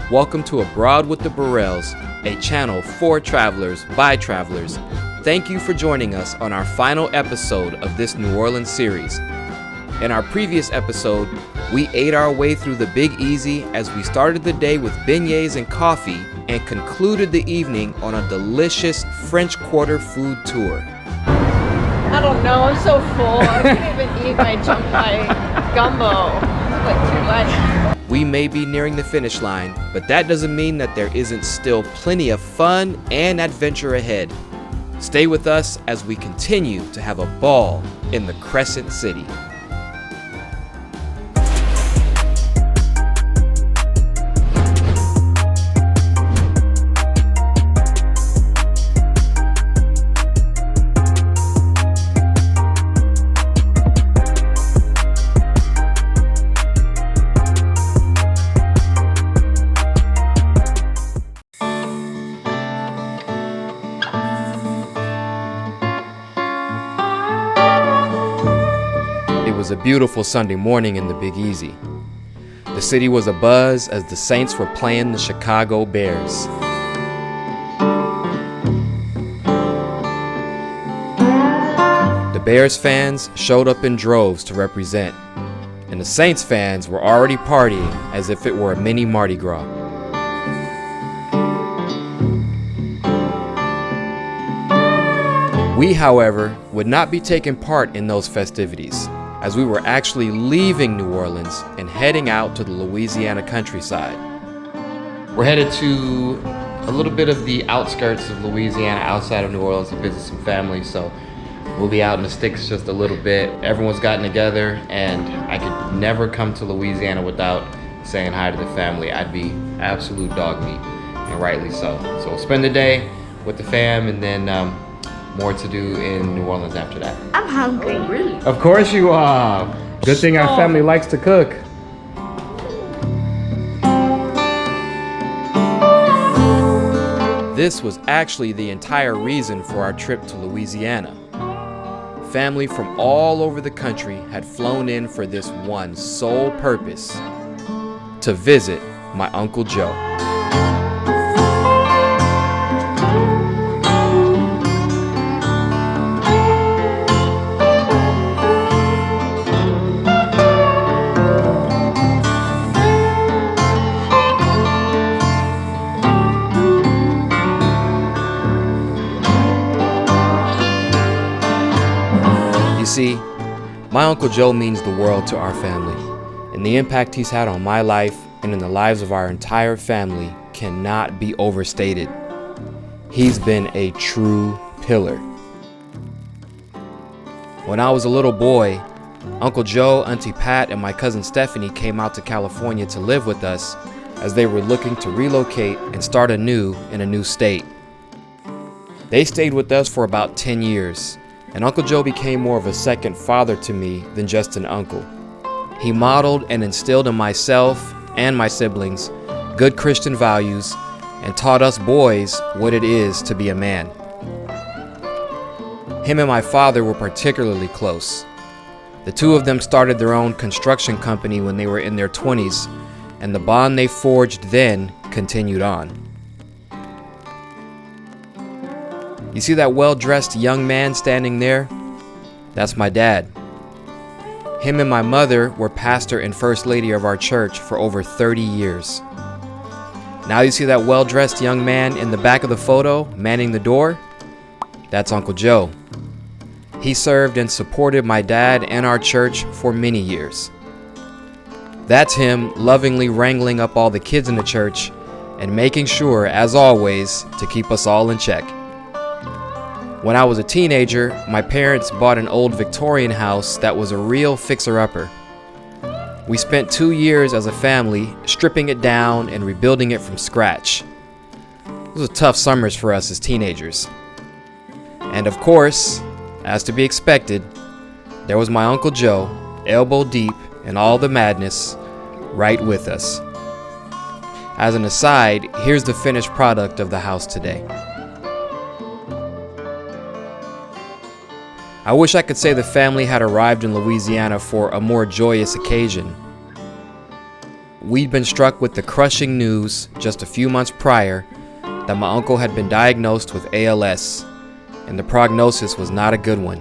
Welcome to Abroad with the Burrells, a channel for travelers by travelers. Thank you for joining us on our final episode of this New Orleans series. In our previous episode, we ate our way through the Big Easy as we started the day with beignets and coffee and concluded the evening on a delicious French Quarter food tour. I don't know, I'm so full. I can't even eat my gumbo. It's like too much. We may be nearing the finish line, but that doesn't mean that there isn't still plenty of fun and adventure ahead. Stay with us as we continue to have a ball in the Crescent City. It was a beautiful Sunday morning in the Big Easy. The city was abuzz as the Saints were playing the Chicago Bears. The Bears fans showed up in droves to represent, and the Saints fans were already partying as if it were a mini Mardi Gras. We, however, would not be taking part in those festivities, as we were actually leaving New Orleans and heading out to the Louisiana countryside. We're headed to a little bit of the outskirts of Louisiana outside of New Orleans to visit some family, so we'll be out in the sticks just a little bit. Everyone's gotten together, and I could never come to Louisiana without saying hi to the family. I'd be absolute dog meat, and rightly so. So we'll spend the day with the fam, and then more to do in New Orleans after that. I'm hungry. Oh, really? Of course you are. Good thing our family likes to cook. This was actually the entire reason for our trip to Louisiana. Family from all over the country had flown in for this one sole purpose: to visit my Uncle Joe. See, my Uncle Joe means the world to our family, and the impact he's had on my life and in the lives of our entire family cannot be overstated. He's been a true pillar. When I was a little boy, Uncle Joe, Auntie Pat, and my cousin Stephanie came out to California to live with us as they were looking to relocate and start anew in a new state. They stayed with us for about 10 years. And Uncle Joe became more of a second father to me than just an uncle. He modeled and instilled in myself and my siblings good Christian values and taught us boys what it is to be a man. Him and my father were particularly close. The two of them started their own construction company when they were in their 20s, and the bond they forged then continued on. You see that well-dressed young man standing there? That's my dad. Him and my mother were pastor and first lady of our church for over 30 years. Now you see that well-dressed young man in the back of the photo, manning the door? That's Uncle Joe. He served and supported my dad and our church for many years. That's him lovingly wrangling up all the kids in the church and making sure, as always, to keep us all in check. When I was a teenager, my parents bought an old Victorian house that was a real fixer-upper. We spent 2 years as a family stripping it down and rebuilding it from scratch. Those were tough summers for us as teenagers. And of course, as to be expected, there was my Uncle Joe, elbow deep in all the madness, right with us. As an aside, here's the finished product of the house today. I wish I could say the family had arrived in Louisiana for a more joyous occasion. we'd been struck with the crushing news just a few months prior that my uncle had been diagnosed with ALS, and the prognosis was not a good one.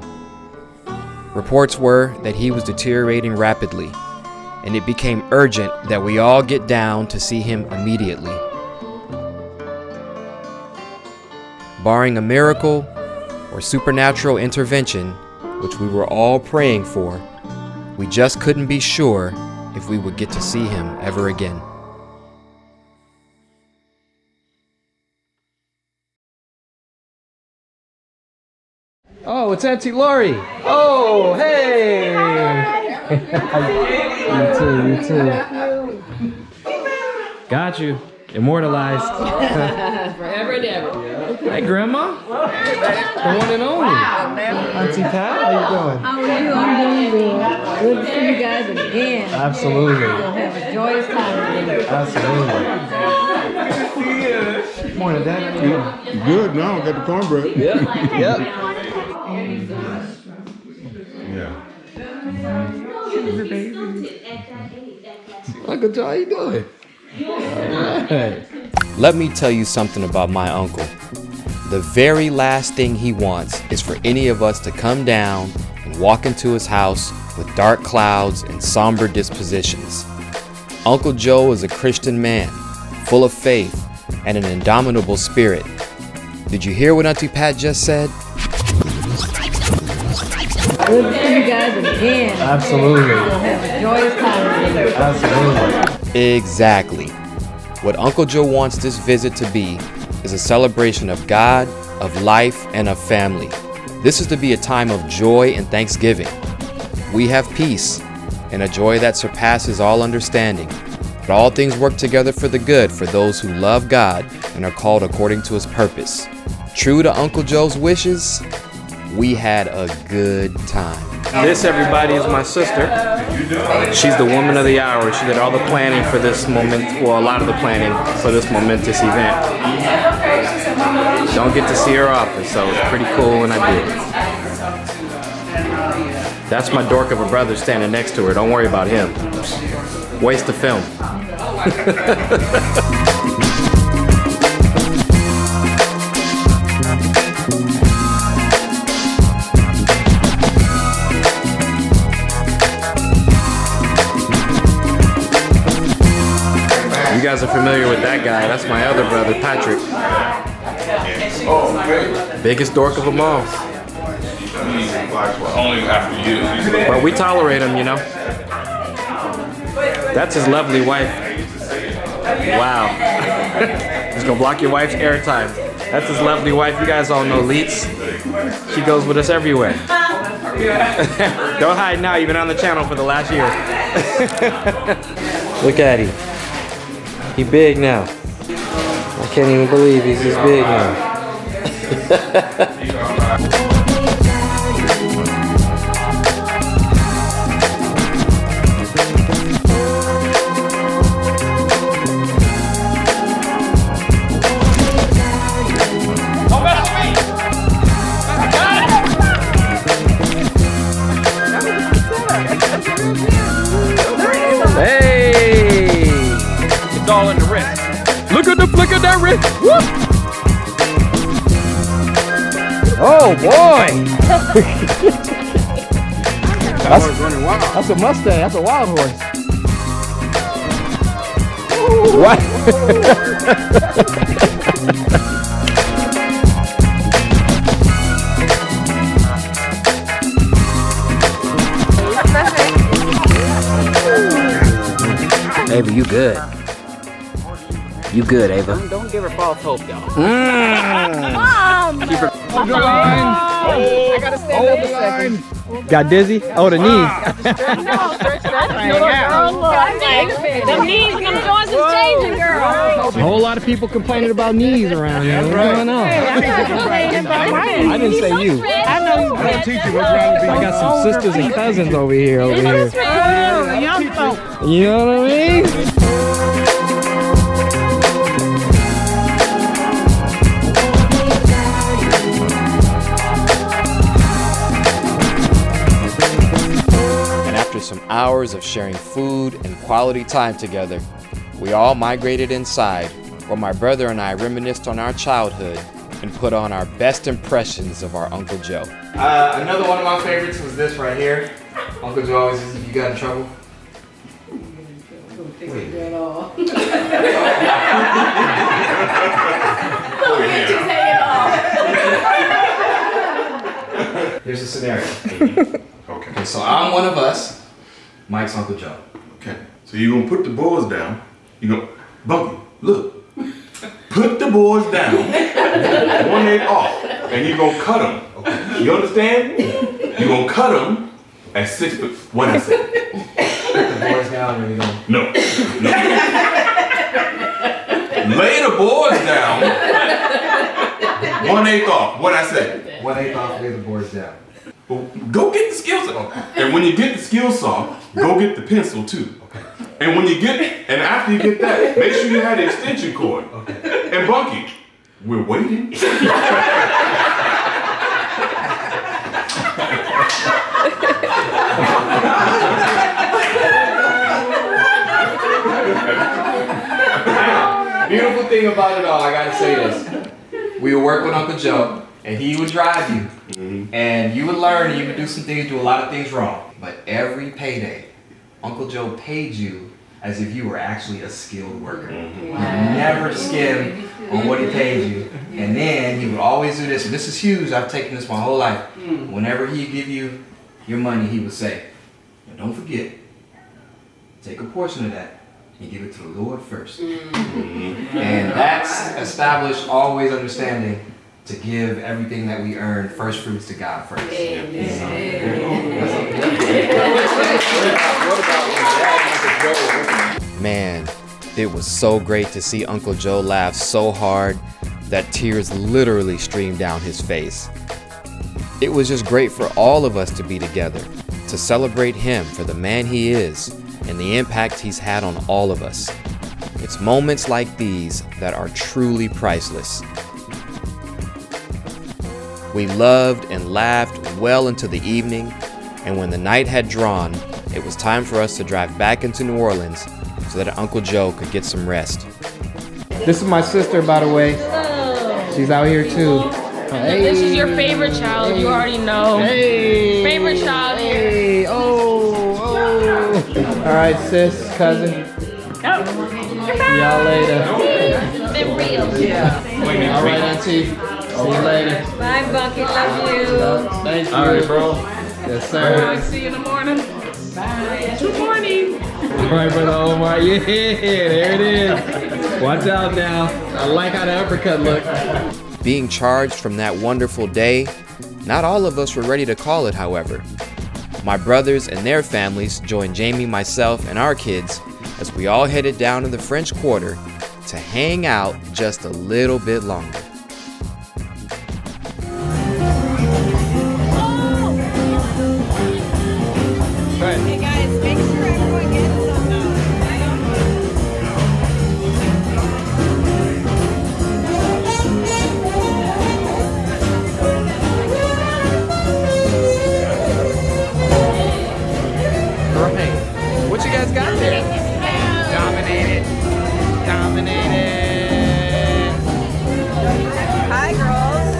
Reports were that he was deteriorating rapidly, and it became urgent that we all get down to see him immediately. Barring a miracle or supernatural intervention, which we were all praying for, we just couldn't be sure if we would get to see him ever again. Oh, it's Auntie Lori. Oh, hey. You too. Got you. Immortalized. Forever and ever. Hey, Grandma. The one and only. Auntie Pat, how you doing? How are you? I'm doing good. Good to see you guys again. Absolutely. We'll have a joyous time today. Absolutely. Morning, Dad. How you doing? Good now, got the cornbread. Yep. Yeah. Uncle Joe, how you doing? Alright. Let me tell you something about my uncle. The very last thing he wants is for any of us to come down and walk into his house with dark clouds and somber dispositions. Uncle Joe is a Christian man, full of faith and an indomitable spirit. Did you hear what Auntie Pat just said? Good to see you guys again. Absolutely. We'll have a joyous time today. Absolutely. Exactly. What Uncle Joe wants this visit to be is a celebration of God, of life, and of family. This is to be a time of joy and thanksgiving. We have peace and a joy that surpasses all understanding. But all things work together for the good for those who love God and are called according to his purpose. True to Uncle Joe's wishes, we had a good time. This, everybody, is my sister. She's the woman of the hour. She did all the planning for this moment, well, a lot of the planning for this momentous event. Don't get to see her often, so it's pretty cool when I do. That's my dork of a brother standing next to her. Don't worry about him. Waste of film. You guys are familiar with that guy. That's my other brother, Patrick. Biggest dork of them all. Only after you. But we tolerate him, you know. That's his lovely wife. Wow. Just gonna block your wife's airtime. That's his lovely wife. You guys all know Leets. She goes with us everywhere. Don't hide now. You've been on the channel for the last year. Look at him. He big now. I can't even believe he's this big now. Hey! It's all in the wrist. Look at the flick of that wrist. Whoop! Oh boy! That's a Mustang. That's a wild horse. What? Ava, you good. You good, Ava. Don't give her false hope, y'all. Keep her. Hold the line. I gotta stand up a second. Got dizzy? Oh, the knees. The knees gonna cause some changing, girl. A whole lot of people complaining about knees around here. What's going on? I didn't say you. I know you. I teach you what's wrong with I got some sisters and cousins over here. Young folk. You know what I mean? And after some hours hours of sharing food and quality time together, we all migrated inside, where my brother and I reminisced on our childhood and put on our best impressions of our Uncle Joe. Another one of my favorites was this right here. Uncle Joe always says, if you got in trouble. Here's a scenario. Okay. So I'm one of us. Mike's Uncle Joe. Okay. So you're gonna put the boys down. You go, Bunky, look. Put the boys down. One leg off. And you're gonna cut them. Okay. You understand? You're gonna cut them at 6 foot. What I said? Put the boys down and we go. No. Lay the boys down. 1/8 off. What I say? 1/8 off, lay the boys down. Well, go get the skill saw. And when you get the skill saw, go get the pencil too. Okay. And when you get, and after you get that, make sure you have the extension cord. Okay. And Bunky, we're waiting. Beautiful thing about it all, I gotta say this. We would work with Uncle Joe, and he would drive you. And you would learn, and you would do some things, do a lot of things wrong. But every payday, Uncle Joe paid you as if you were actually a skilled worker. You never skimmed on what he paid you. And then he would always do this, and this is huge, I've taken this my whole life. Whenever he'd give you your money, he would say, "Now don't forget, take a portion of that and give it to the Lord first." And that's established always understanding to give everything that we earn first fruits to God first. Man, it was so great to see Uncle Joe laugh so hard that tears literally streamed down his face. It was just great for all of us to be together, to celebrate him for the man he is and the impact he's had on all of us. It's moments like these that are truly priceless. We loved and laughed well into the evening, and when the night had drawn, it was time for us to drive back into New Orleans so that Uncle Joe could get some rest. This is my sister, by the way. She's out here too. Hey. This is your favorite child, you already know. Hey. Favorite child here. Hey. Oh. All right, sis, cousin. See y'all later. Been real. All right, auntie. See you later. Bye, Bucky. Love you. Thank you. All right, bro. Yes, sir. See you in the morning. Good morning. All right, brother Omar. Yeah, there it is. Watch out now. I like how the uppercut looked. Being charged from that wonderful day, not all of us were ready to call it, however. My brothers and their families joined Jamie, myself, and our kids as we all headed down to the French Quarter to hang out just a little bit longer. Hey guys, make sure everyone gets some. What you guys got there? Dominated. Hi, girls.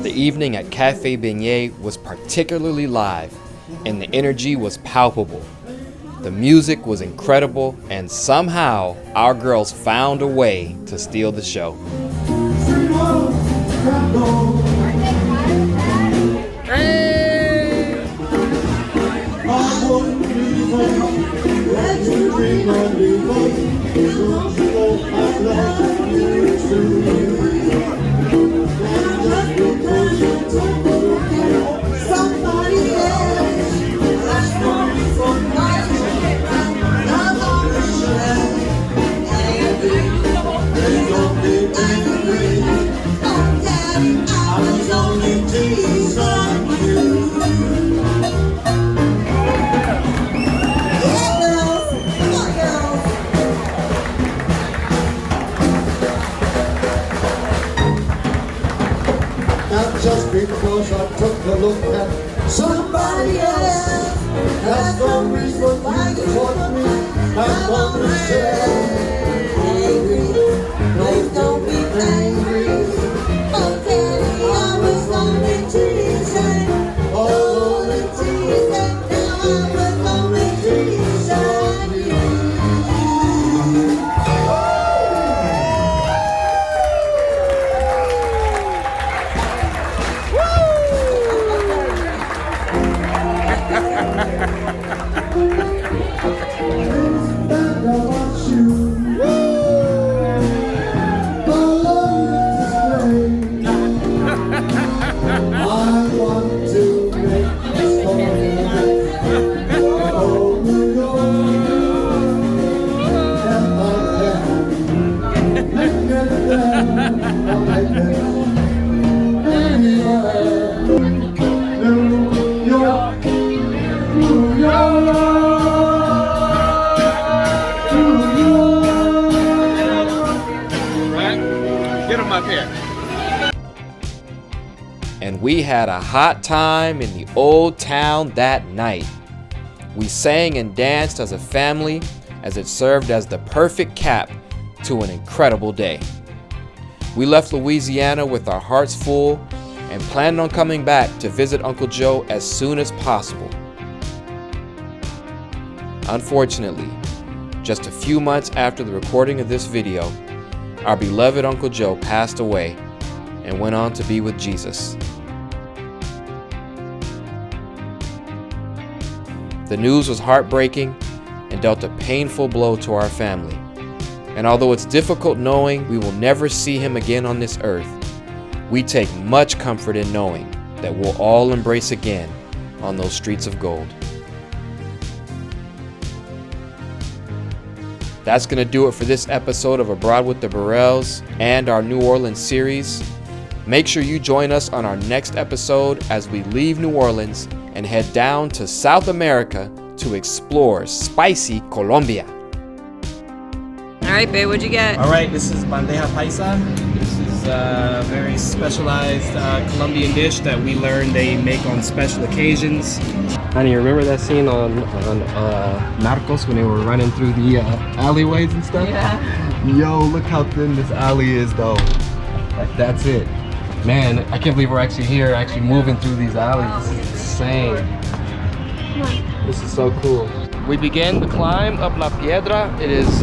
The evening at Cafe Beignet was particularly live, and the energy was palpable. The music was incredible, and somehow our girls found a way to steal the show. Just because I took a look at Somebody else has no reason why you want me. I want to say, angry, please don't be angry. Okay, I was only teasing, only teasing. Now I was only teasing you. And we had a hot time in the old town that night. We sang and danced as a family as it served as the perfect cap to an incredible day. We left Louisiana with our hearts full and planned on coming back to visit Uncle Joe as soon as possible. Unfortunately, just a few months after the recording of this video, our beloved Uncle Joe passed away and went on to be with Jesus. The news was heartbreaking and dealt a painful blow to our family. And although it's difficult knowing we will never see him again on this earth, we take much comfort in knowing that we'll all embrace again on those streets of gold. That's going to do it for this episode of Abroad with the Burrells and our New Orleans series. Make sure you join us on our next episode as we leave New Orleans and head down to South America to explore spicy Colombia. All right, babe, what'd you get? All right, this is bandeja paisa. This is a very specialized Colombian dish that we learned they make on special occasions. Honey, you remember that scene on Narcos when they were running through the alleyways and stuff? Yeah. Yo, look how thin this alley is, though. Like, that's it. Man, I can't believe we're actually here, actually moving through these alleys. This is insane. This is so cool. We began the climb up La Piedra. It is,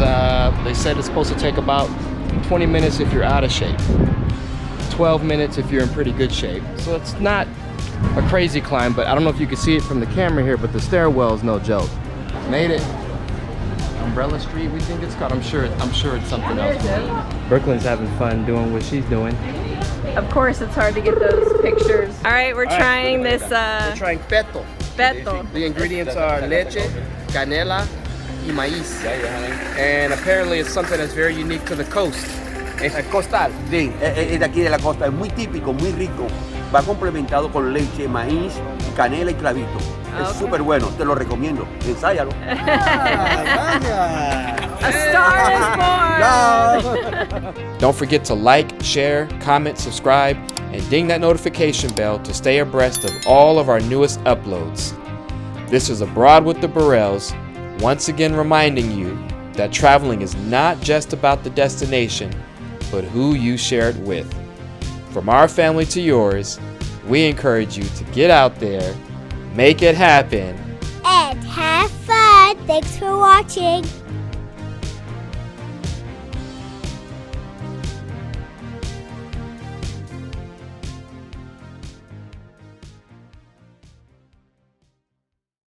they said it's supposed to take about 20 minutes if you're out of shape. 12 minutes if you're in pretty good shape. So it's not a crazy climb, but I don't know if you can see it from the camera here, but the stairwell is no joke. Made it. Umbrella Street, we think it's called. I'm sure it's something else. Brooklyn's having fun doing what she's doing. Of course, it's hard to get those pictures. All right, we're trying this. We're trying peto. Peto. The ingredients are leche, canela, y maíz. And apparently it's something that's very unique to the coast. Es costal. Sí, es de aquí de la costa, es muy típico, muy rico. Va complementado con leche, maíz, canela y clavito. Es súper bueno, te lo recomiendo. Ensáyalo. A star is born. Don't forget to like, share, comment, subscribe, and ding that notification bell to stay abreast of all of our newest uploads. This is Abroad with the Burrells, once again reminding you that traveling is not just about the destination, but who you share it with. From our family to yours, we encourage you to get out there, make it happen, and have fun. Thanks for watching.